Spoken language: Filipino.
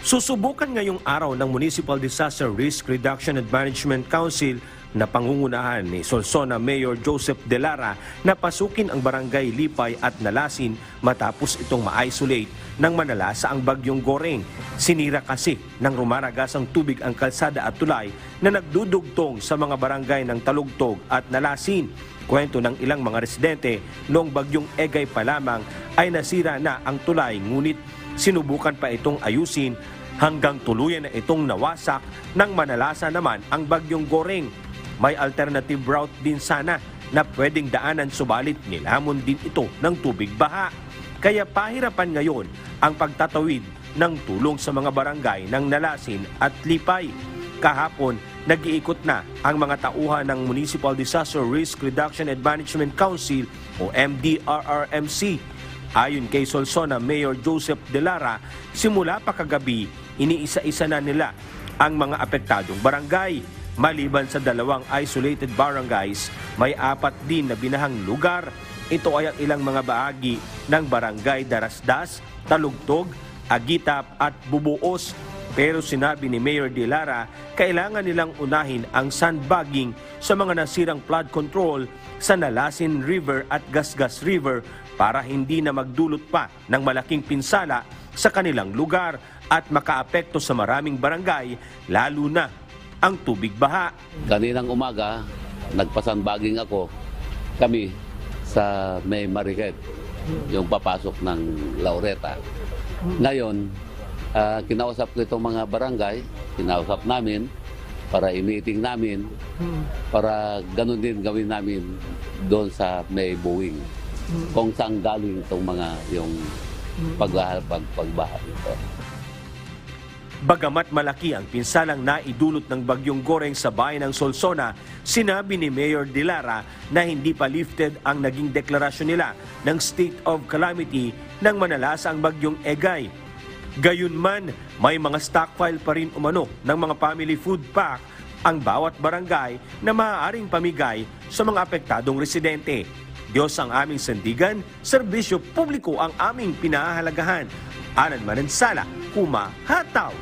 Susubukan ngayong araw ng Municipal Disaster Risk Reduction and Management Council na pangungunahan ni Solsona Mayor Joseph De Lara na pasukin ang barangay Lipay at Nalasin matapos itong ma-isolate ng manalasa ang bagyong Goreng. Sinira kasi ng rumaragasang tubig ang kalsada at tulay na nagdudugtong sa mga barangay ng Talugtog at Nalasin. Kwento ng ilang mga residente, noong bagyong Egay pa lamang ay nasira na ang tulay, ngunit sinubukan pa itong ayusin hanggang tuluyan na itong nawasak nang manalasa naman ang bagyong Goreng. May alternative route din sana na pwedeng daanan, subalit nilamon din ito ng tubig baha. Kaya pahirapan ngayon ang pagtatawid ng tulong sa mga barangay ng Nalasin at Lipay. Kahapon, nag-iikot na ang mga tauhan ng Municipal Disaster Risk Reduction and Management Council o MDRRMC. Ayon kay Solsona Mayor Joseph De Lara, simula pa kagabi, iniisa-isa na nila ang mga apektadong barangay. Maliban sa 2 isolated barangays, may 4 din na binahang lugar. Ito ay ang ilang mga bahagi ng barangay Darasdas, Talugtog, Agitap at Bubuos. Pero sinabi ni Mayor De Lara, kailangan nilang unahin ang sandbagging sa mga nasirang flood control sa Nalasin River at Gasgas River para hindi na magdulot pa ng malaking pinsala sa kanilang lugar at makaapekto sa maraming barangay, lalo na ang tubig baha. Kaninang umaga, nagpasanbaging ako kami sa May Mariket, yung papasok ng Laureta. Ngayon, kinausap ko itong mga barangay, kinausap namin para i-meeting namin, para ganun din gawin namin doon sa May Buwing. Kung saan galing itong mga yung pagbaha ito. Bagamat malaki ang pinsalang naidulot ng bagyong Goreng sa bayan ng Solsona, sinabi ni Mayor De Lara na hindi pa lifted ang naging deklarasyon nila ng state of calamity nang manalasa ang bagyong Egay. Gayunman, may mga stockpile pa rin umano ng mga family food pack ang bawat barangay na maaaring pamigay sa mga apektadong residente. Diyos ang aming sandigan, serbisyo publiko ang aming pinahahalagahan. Anan Manansala, Kuma Hataw.